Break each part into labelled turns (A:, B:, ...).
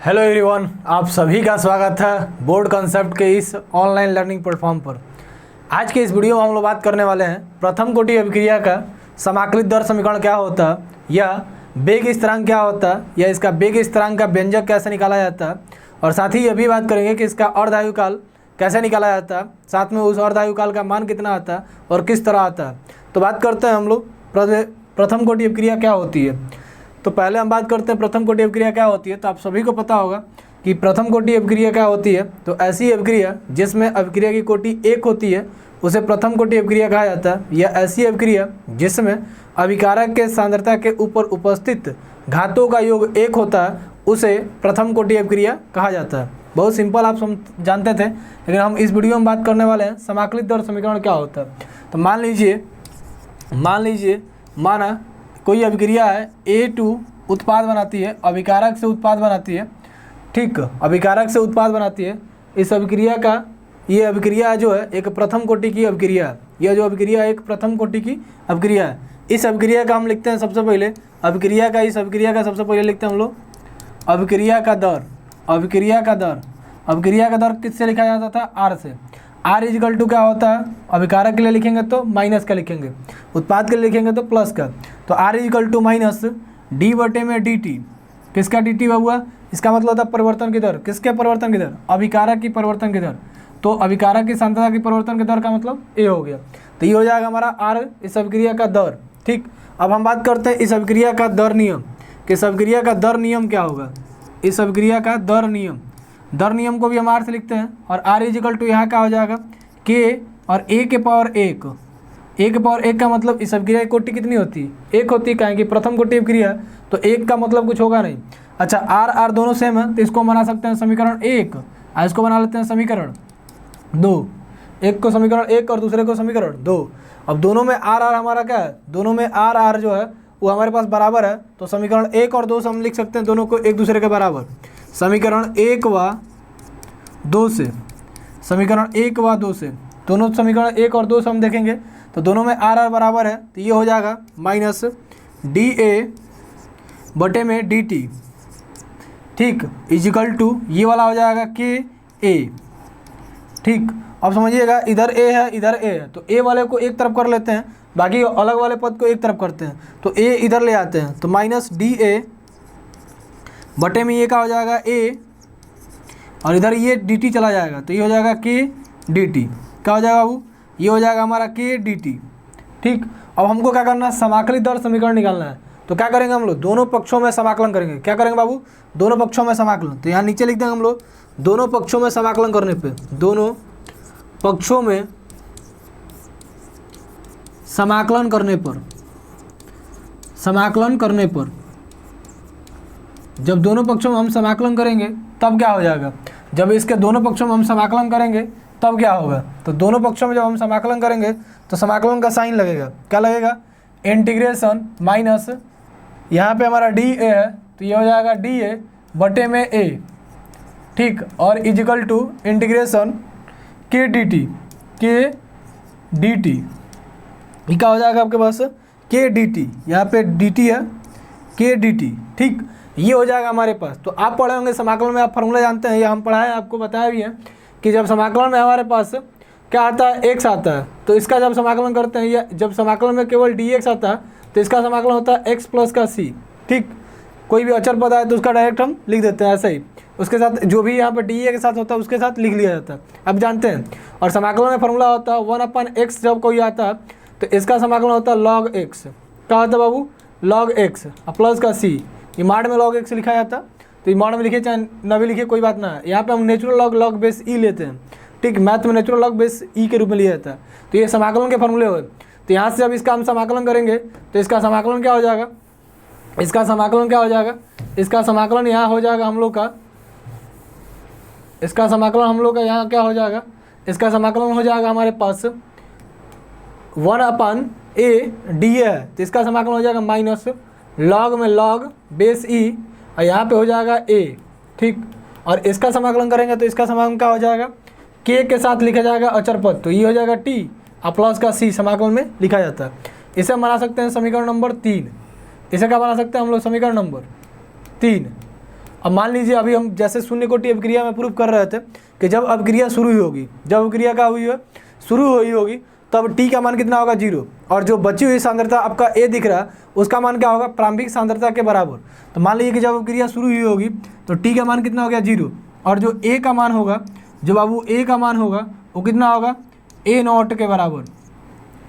A: Hello everyone, आप सभी का स्वागत है बोर्ड कॉन्सेप्ट के इस ऑनलाइन लर्निंग प्लेटफॉर्म पर। आज के इस वीडियो में हम लोग बात करने वाले हैं प्रथम कोटि अभिक्रिया का समाकलित दर समीकरण क्या होता है, या वेग स्थिरांक क्या होता है, या इसका वेग स्थिरांक का व्यंजक कैसे निकाला जाता है, और साथ ही ये भी बात करेंगे कि इसका अर्धायुकाल कैसे निकाला जाता है, साथ में उस अर्धायुकाल का मान कितना आता है और किस तरह आता है। तो बात करते हैं हम लोग प्रथम कोटि अभिक्रिया क्या होती है। तो पहले हम बात करते हैं प्रथम कोटि अभिक्रिया क्या होती है। तो आप सभी को पता होगा कि प्रथम कोटि अभिक्रिया क्या होती है। तो ऐसी अभिक्रिया जिसमें अभिक्रिया की कोटि एक होती है उसे प्रथम कोटि अभिक्रिया कहा जाता है, या ऐसी अभिक्रिया जिसमें अभिकारक के सांद्रता के ऊपर उपस्थित घातों का योग एक होता है उसे प्रथम कोटि अभिक्रिया कहा जाता है। बहुत सिंपल, आप जानते थे, लेकिन हम इस वीडियो में बात करने वाले हैं समाकलित दर समीकरण क्या होता है। तो मान लीजिए माना कोई अभिक्रिया है A2 उत्पाद बनाती है, अभिकारक से उत्पाद बनाती है, ठीक, अभिकारक से उत्पाद बनाती है। इस अभिक्रिया का ये अभिक्रिया जो है एक प्रथम कोटि की अभिक्रिया है। यह जो अभिक्रिया है एक प्रथम कोटि की अभिक्रिया है। इस अभिक्रिया का हम लिखते हैं सबसे पहले इस अभिक्रिया का सबसे पहले लिखते हैं हम लोग अभिक्रिया का दर किससे लिखा जाता था? R से। R इजिकल टू क्या होता है? अभिकारक के लिए लिखेंगे तो माइनस का लिखेंगे, उत्पाद के लिए लिखेंगे तो प्लस का। तो R equal to minus d बटे में डी टी। किसका डी टी हुआ? इसका मतलब होता है परिवर्तन की दर। किसके परिवर्तन की दर? अभिकारक की परिवर्तन की दर। तो अभिकारक की सांद्रता की परिवर्तन की दर का मतलब ए हो गया। तो ये हो जाएगा हमारा R, इस अभिक्रिया का दर। ठीक, अब हम बात करते हैं इस अभिक्रिया का दर नियम कि इस अभिक्रिया का दर नियम क्या होगा। इस अभिक्रिया का दर नियम को भी हम R से लिखते हैं, और R इजिकल टू यहाँ क्या हो जाएगा? K और A के पावर 1। A के पावर 1 का मतलब इस अभिक्रिया की कोटि कितनी होती है? एक होती है, कहें कि प्रथम कोटि अभिक्रिया तो एक का मतलब कुछ होगा नहीं। अच्छा, R दोनों सेम है तो इसको बना सकते हैं समीकरण 1, और इसको बना लेते हैं समीकरण 2। एक को समीकरण 1 और दूसरे को समीकरण 2। अब दोनों में R हमारा क्या है? दोनों में R जो है वो हमारे पास बराबर है, तो समीकरण 1 और 2 से हम लिख सकते हैं दोनों को एक दूसरे के बराबर। समीकरण 1 व 2 से दोनों समीकरण 1 और 2 से हम देखेंगे तो दोनों में R बराबर है, तो ये हो जाएगा माइनस डी ए बटे में डी टी, ठीक, इजिकल टू ये वाला हो जाएगा के ए। ठीक, अब समझिएगा इधर ए है इधर ए है, तो ए वाले को एक तरफ कर लेते हैं, बाकी अलग वाले पद को एक तरफ करते हैं, तो ए इधर ले आते हैं, तो माइनस डी ए बटे में ये क्या हो जाएगा ए, और इधर ये डी टी चला जाएगा, तो ये हो जाएगा के डी टी। क्या हो जाएगा बाबू? ये हो जाएगा हमारा के डी टी। ठीक, अब हमको क्या करना है? समाकलित दर समीकरण निकालना है। तो क्या करेंगे हम लोग? दोनों पक्षों में समाकलन करेंगे। क्या करेंगे बाबू? दोनों पक्षों में समाकलन। तो यहाँ नीचे लिख देंगे हम लोग दोनों पक्षों में समाकलन करने पे, दोनों पक्षों में समाकलन करने पर जब दोनों पक्षों में हम समाकलन करेंगे तब क्या हो जाएगा? जब इसके दोनों पक्षों में हम समाकलन करेंगे तब क्या होगा? तो दोनों पक्षों में जब हम समाकलन करेंगे तो समाकलन का साइन लगेगा। क्या लगेगा? इंटीग्रेशन माइनस, यहाँ पे हमारा डी ए है तो ये हो जाएगा डी ए बटे में ए, ठीक, और इजिकल टू इंटीग्रेशन के डी टी, ये क्या हो जाएगा आपके पास? के डी टी, यहाँ पे डी टी है, के डी टी, ठीक, ये हो जाएगा हमारे पास। तो आप पढ़े होंगे समाकलन में, आप फॉर्मूला जानते हैं, या हम पढ़ाए आपको बताया भी है कि जब समाकलन में हमारे पास क्या आता है? एक्स आता है, तो इसका जब समाकलन करते हैं, या जब समाकलन में केवल डी एक्स आता है तो इसका समाकलन होता है एक्स प्लस का सी। ठीक, कोई भी अचर पद आए तो उसका डायरेक्ट हम लिख देते हैं ऐसे ही, उसके साथ जो भी यहाँ पर डी ए के साथ होता है उसके साथ लिख लिया जाता है, अब जानते हैं। और समाकलन में फॉर्मूला होता है 1/x, जब कोई आता है तो इसका समाकलन होता है log x। क्या होता है बाबू? log x प्लस का सी। इमाड में log x लिखा जाता है, तो इमाड में लिखे चाहे न भी लिखे कोई बात ना है। यहाँ पे हम नेचुरल log बेस ई लेते हैं, ठीक, मैथ में नेचुरल log बेस ई के रूप में लिया जाता है। तो ये समाकलन के फॉर्मूले हुए। तो यहाँ से जब इसका हम समाकलन करेंगे तो इसका समाकलन क्या हो जाएगा? इसका समाकलन यहाँ हो जाएगा हम लोग का, इसका समाकलन हम लोग का यहाँ क्या हो जाएगा? इसका समाकलन हो जाएगा हमारे पास 1/a डी ए है, तो इसका समाकलन हो जाएगा माइनस लॉग में log बेस ई, और यहाँ पे हो जाएगा a, ठीक, और इसका समाकलन करेंगे तो इसका समाकलन क्या हो जाएगा? k के साथ लिखा जाएगा अचर पद, तो ये हो जाएगा t और प्लस का c समाकलन में लिखा जाता है। इसे हम बना सकते हैं समीकरण नंबर 3। इसे क्या बना सकते हैं हम लोग? समीकरण नंबर 3। अब मान लीजिए अभी हम जैसे शून्य कोटि अभिक्रिया में प्रूव कर रहे थे कि जब अभिक्रिया शुरू हुई होगी, जब अभिक्रिया का हुई है शुरू हुई होगी, तब टी का मान कितना होगा 0, और जो बची हुई सांद्रता आपका ए दिख रहा है उसका मान क्या होगा प्रारंभिक सांद्रता के बराबर। तो मान लीजिए कि जब अभिक्रिया शुरू हुई होगी तो टी का मान कितना हो गया 0, और जो ए का मान होगा, जो बाबू ए का मान होगा वो कितना होगा ए नॉट के बराबर।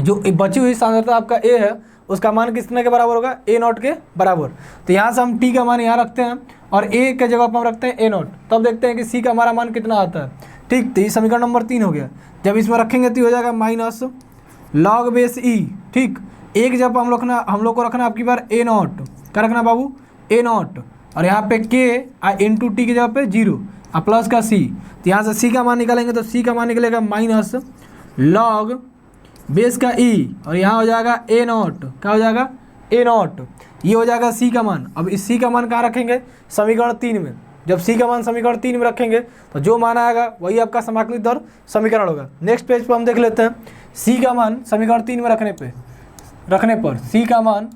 A: जो बची हुई सांद्रता आपका ए है उसका मान कितने के बराबर होगा ए नॉट के बराबर। तो यहाँ से हम टी का मान यहाँ रखते हैं और ए के जगह पर हम रखते हैं ए नॉट, तब देखते हैं कि सी का हमारा मान कितना आता है। ठीक, तो ये समीकरण नंबर 3 हो गया। जब इसमें रखेंगे तो हो जाएगा माइनस लॉग बेस ई। ठीक, एक जब हम लोग को रखना आपकी बार ए नॉट, क्या रखना बाबू ए नॉट, और यहाँ पे के इंटू टी की जगह पे 0 और प्लस का सी। तो यहाँ से सी का मान निकालेंगे तो सी का मान निकलेगा माइनस लॉग बेस का ई, और यहाँ हो जाएगा ए नॉट, क्या हो जाएगा ए नॉट, ये हो जाएगा सी का मान। अब इस सी का मान कहाँ रखेंगे समीकरण 3 में। जब सी का मान समीकरण 3 में रखेंगे तो जो मान आएगा वही आपका समाकलित दर समीकरण होगा। नेक्स्ट पेज पर हम देख लेते हैं सी का मान समीकरण 3 में रखने पर सी का मान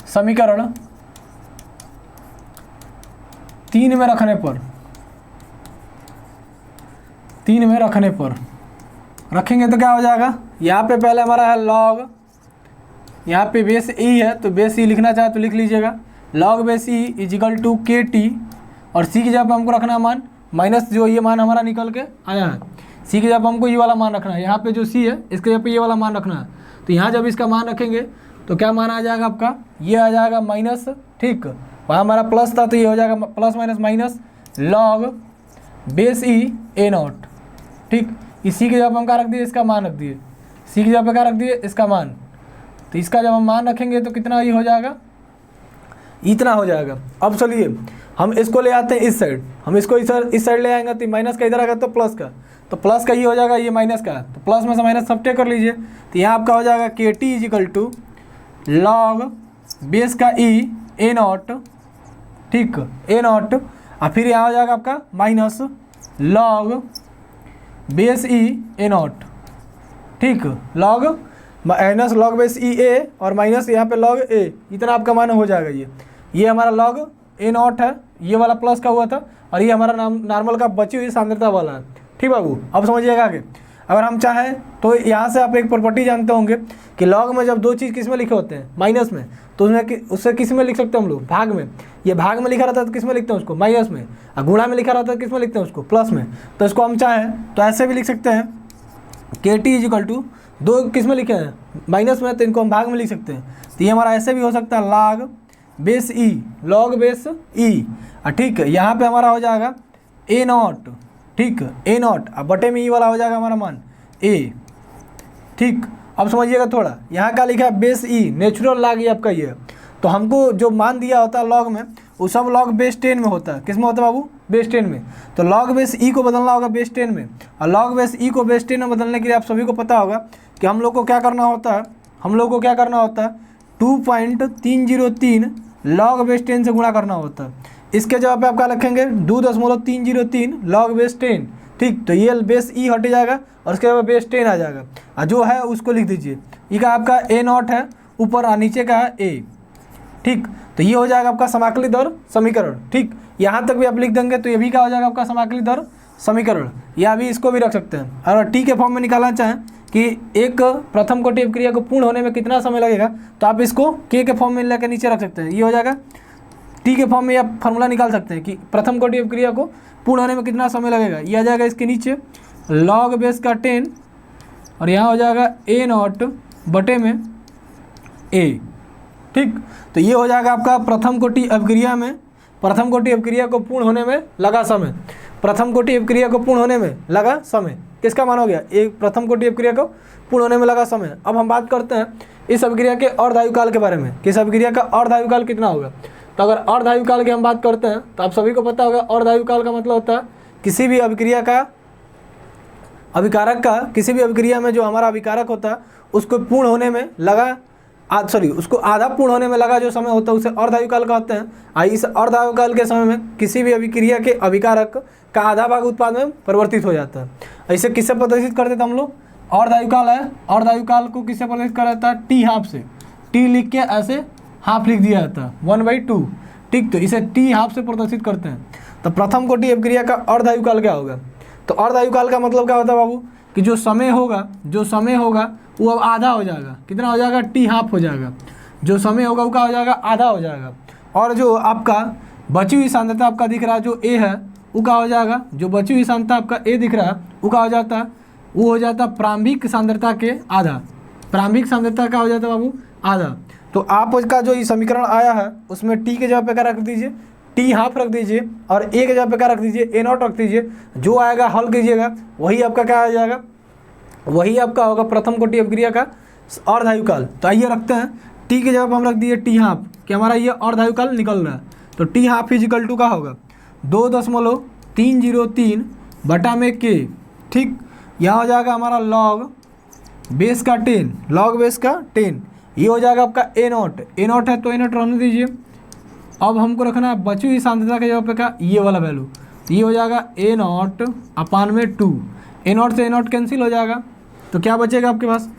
A: समीकरण 3 में रखने पर रखेंगे तो क्या हो जाएगा, यहाँ पे पहले हमारा है लॉग, यहाँ पे बेस ई है तो बेस ई लिखना चाहे तो लिख लीजिएगा, log base e equal to K T, और सी की जगह पे हमको रखना है मान माइनस जो ये मान हमारा निकल के आया है, सी की जगह पे हमको ये वाला मान रखना है, यहाँ पे जो सी है इसके जगह पे ये वाला मान रखना है। तो यहाँ जब इसका मान रखेंगे तो क्या मान आ जाएगा आपका, ये आ जाएगा माइनस, ठीक, वहाँ हमारा प्लस था तो ये हो जाएगा plus minus minus log base E A not. ठीक, इसी की जगह हम क्या रख दिए, इसका मान रख दिए, सी की जगह पे क्या रख दिए, इसका मान। तो इसका जब हम मान रखेंगे तो कितना ये हो जाएगा, इतना हो जाएगा। अब चलिए हम इसको ले आते हैं इस साइड, हम इसको इस साइड ले आएंगे तो माइनस का इधर आएगा तो प्लस का, तो प्लस का ये हो जाएगा, ये माइनस का, तो प्लस में से माइनस सब्ट्रैक्ट कर लीजिए। तो यहाँ आपका हो जाएगा k t equal to log base का ई ए नॉट, ठीक ए नॉट, और फिर यहाँ हो जाएगा आपका minus log base E A not, ठीक, लॉग माइनस लॉग बेस ई ए और माइनस यहाँ पे लॉग ए, इतना आपका मान हो जाएगा। ये हमारा लॉग ए नॉट है, ये वाला प्लस का हुआ था, और ये हमारा नॉर्मल का बची हुई सांद्रता वाला है। ठीक बाबू, अब समझिएगा आगे। अगर हम चाहें तो यहाँ से आप एक प्रॉपर्टी जानते होंगे कि लॉग में जब दो चीज़ किस में लिखे होते हैं माइनस में, तो उससे किस में लिख सकते हैं हम लोग, भाग में। ये भाग में लिखा रहता है तो किस में लिखते हैं उसको, माइनस में, और गुणा में लिखा रहता है किस में लिखते हैं उसको, प्लस में। तो इसको हम चाहें तो ऐसे भी लिख सकते हैं के टी इजिकल टू, दो किस में लिखे हैं माइनस में, तो इनको हम भाग में लिख सकते हैं। तो ये हमारा ऐसे भी हो सकता है लॉग बेस ई, लॉग बेस ई, ठीक है। यहाँ पे हमारा हो जाएगा ए नॉट, ठीक, ए नॉट, अब बटे में ई वाला हो जाएगा हमारा मान ए, ठीक। अब समझिएगा थोड़ा, यहाँ का लिखा है बेस ई, नेचुरल लॉग ये आपका ये, तो हमको जो मान दिया होता है लॉग में वो सब लॉग बेस 10 में होता है। किस में होता है बाबू, बेस 10 में। तो लॉग बेस ई को बदलना होगा बेस 10 में, और लॉग बेस ई को बेस 10 में बदलने के लिए आप सभी को पता होगा कि हम लोग को क्या करना होता है, 2.303 लॉग बेस 10 से गुणा करना होता है। इसके जवाब पे आप क्या रखेंगे 2.303 लॉग बेस 10, ठीक। तो ये बेस ई हट जाएगा और उसके बाद बेस 10 आ जाएगा, और जो है उसको लिख दीजिए। ये का आपका ए नॉट है ऊपर और नीचे का है ए, ठीक। तो ये हो जाएगा आपका समाकलित दर समीकरण, ठीक। यहाँ तक भी आप लिख देंगे तो ये भी क्या हो जाएगा आपका समाकलित दर समीकरण, या भी इसको भी रख सकते हैं। अगर टी के फॉर्म में निकालना चाहें कि एक प्रथम कोटि अभिक्रिया को पूर्ण होने में कितना समय लगेगा, तो आप इसको के फॉर्म में लेकर नीचे रख सकते हैं। ये हो जाएगा टी के फॉर्म में आप फार्मूला निकाल सकते हैं कि प्रथम कोटि अभिक्रिया को पूर्ण होने में कितना समय लगेगा। ये आ जाएगा इसके नीचे लॉग बेस का 10, और यहाँ हो जाएगा ए नॉट बटे में ए, ठीक। तो ये हो जाएगा आपका प्रथम कोटि अभिक्रिया में, प्रथम कोटि अभिक्रिया को पूर्ण होने में लगा समय, प्रथम कोटि अभिक्रिया को पूर्ण होने में लगा समय किसका मान हो गया, एक प्रथम कोटि अभिक्रिया को पूर्ण होने में लगा समय। अब हम बात करते हैं इस अभिक्रिया के अर्धायुकाल के बारे में, कि इस अभिक्रिया का अर्धायुकाल कितना होगा। तो अगर अर्धायुकाल की हम बात करते हैं तो आप सभी को पता होगा अर्धायुकाल का मतलब होता है किसी भी अभिक्रिया का, अभिकारक का, किसी भी अभिक्रिया में जो हमारा अभिकारक होता है उसको पूर्ण होने में लगा उसको आधा पूर्ण होने में लगा जो समय होता है उसे अर्धायुकाल कहते हैं। इस अर्धायुकाल के समय में किसी भी अभिक्रिया के अभिकारक का आधा भाग उत्पाद में परिवर्तित हो जाता है। ऐसे किससे प्रदर्शित करते थे हम लोग, अर्धायुकाल है, अर्धायुकाल को किससे प्रदर्शित करा जाता है, टी हाफ से, टी लिख के ऐसे हाफ लिख दिया जाता है 1/2, ठीक। तो इसे टी हाफ से प्रदर्शित करते हैं। तो प्रथम कोटि अभिक्रिया का अर्धायुकाल क्या होगा? तो अर्धायुकाल का मतलब क्या होता है बाबू कि जो समय होगा वो अब आधा हो जाएगा। कितना हो जाएगा? टी हाफ हो जाएगा। जो समय होगा वो क्या हो जाएगा? आधा हो जाएगा। और जो आपका बची हुई सांद्रता आपका दिख रहा है जो ए है वो क्या हो जाएगा? जो बची हुई सांद्रता आपका ए दिख रहा है वो क्या हो जाता है? वो हो जाता है प्रारंभिक सांद्रता के आधा। प्रारंभिक सांद्रता का हो जाता है बाबू आधा। तो आपका जो ये समीकरण आया है उसमें टी के जगह पे क्या रख दीजिए? टी हाफ रख दीजिए और ए के जगह पे क्या रख दीजिए? ए नॉट रख दीजिए। जो आएगा हल कीजिएगा वही आपका क्या आ जाएगा? वही आपका होगा प्रथम कोटि अभिक्रिया का अर्धायुकाल। तो आइए रखते हैं टी के जगह पर हम रख दिए टी हाफ कि हमारा ये अर्धायुकाल निकल रहा है। तो टी हाफ इजिकल टू का होगा 2.303 बटा में के। ठीक। यहाँ हो जाएगा हमारा लॉग बेस का 10, लॉग बेस का 10। ये हो जाएगा आपका ए नॉट है तो ए नॉट रहने दीजिए। अब हमको रखना है बची हुई सांद्रता के जगह पे का ये वाला वैल्यू। तो ये हो जाएगा ए नॉट अपान में 2। ए नॉट से ए नॉट कैंसिल हो जाएगा। तो क्या बचेगा आपके पास?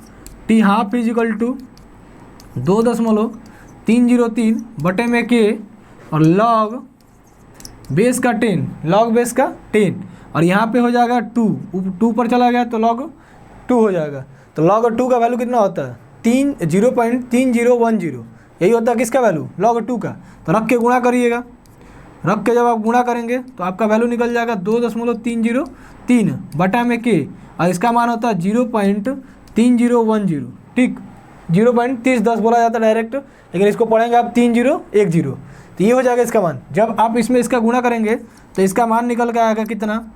A: टी हाफ इजिकल टू 2.303 बटे में के और लॉग बेस का 10, लॉग बेस का 10। और यहाँ पे हो जाएगा 2 पर चला गया तो लॉग 2 हो जाएगा। तो लॉग 2 का वैल्यू कितना होता है? 0.3010। यही होता है किसका वैल्यू? लॉग 2 का। तो रख के गुणा करिएगा। रख के जब आप गुणा करेंगे तो आपका वैल्यू निकल जाएगा 2.303 बटा में के और इसका मान होता है 0.3010। ठीक। 0.3010 बोला जाता है डायरेक्ट, लेकिन इसको पढ़ेंगे आप 3010। तो ये हो जाएगा इसका मान। जब आप इसमें इसका गुणा करेंगे तो इसका मान निकल के आएगा कितना?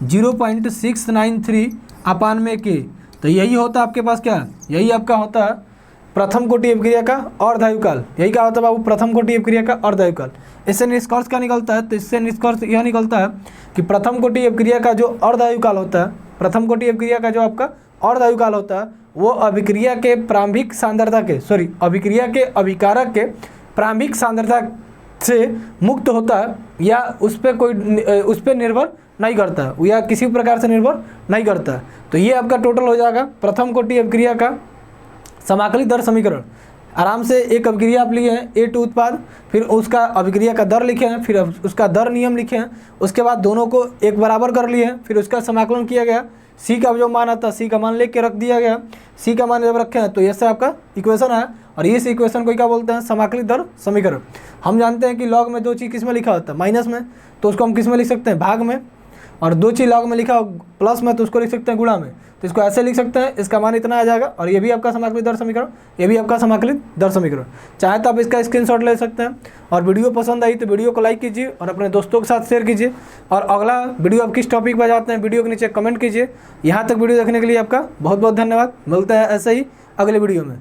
A: 0.693 अपान में के। तो यही होता है आपके पास क्या? यही आपका होता है प्रथम कोटि अभिक्रिया का अर्धायुकाल। यही क्या होता है बाबू? प्रथम कोटि अभिक्रिया का अर्धायुकाल। इससे निष्कर्ष क्या निकलता है? तो इससे निष्कर्ष यह निकलता है कि प्रथम कोटि अभिक्रिया का जो अर्धायुकाल होता है, प्रथम कोटि अभिक्रिया का जो आपका अर्धायुकाल होता है वो अभिक्रिया के प्रारंभिक सांद्रता के अभिक्रिया के अभिकारक के प्रारंभिक सांद्रता से मुक्त होता है या उस पर निर्भर नहीं करता है या किसी प्रकार से निर्भर नहीं करता है। तो ये आपका टोटल हो जाएगा प्रथम कोटि अभिक्रिया का समाकलित दर समीकरण। आराम से एक अभिक्रिया आप लिए हैं A2 उत्पाद, फिर उसका अभिक्रिया का दर लिखे हैं, फिर उसका दर नियम लिखे हैं, उसके बाद दोनों को एक बराबर कर लिए हैं, फिर उसका समाकलन किया गया। सी का जो मान आता है सी का मान लेके रख दिया गया। सी का मान जब रखे हैं तो ऐसे आपका इक्वेशन है और इस इक्वेशन को क्या बोलते हैं? समाकलित दर समीकरण। हम जानते हैं कि लॉग में दो चीज़ किस में लिखा होता है? माइनस में। तो उसको हम किस में लिख सकते हैं? भाग में। और दो चीज़ लॉग में लिखा हो प्लस में तो उसको लिख सकते हैं गुणा में। तो इसको ऐसे लिख सकते हैं, इसका मान इतना आ जाएगा और ये भी आपका समाकलित दर समीकरण, ये भी आपका समाकलित दर समीकरण। चाहे तो आप इसका स्क्रीनशॉट ले सकते हैं। और वीडियो पसंद आई तो वीडियो को लाइक कीजिए और अपने दोस्तों के साथ शेयर कीजिए। और अगला वीडियो आप किस टॉपिक पर जाते हैं वीडियो के नीचे कमेंट कीजिए। यहाँ तक वीडियो देखने के लिए आपका बहुत बहुत धन्यवाद। मिलते हैं ऐसे ही अगले वीडियो में।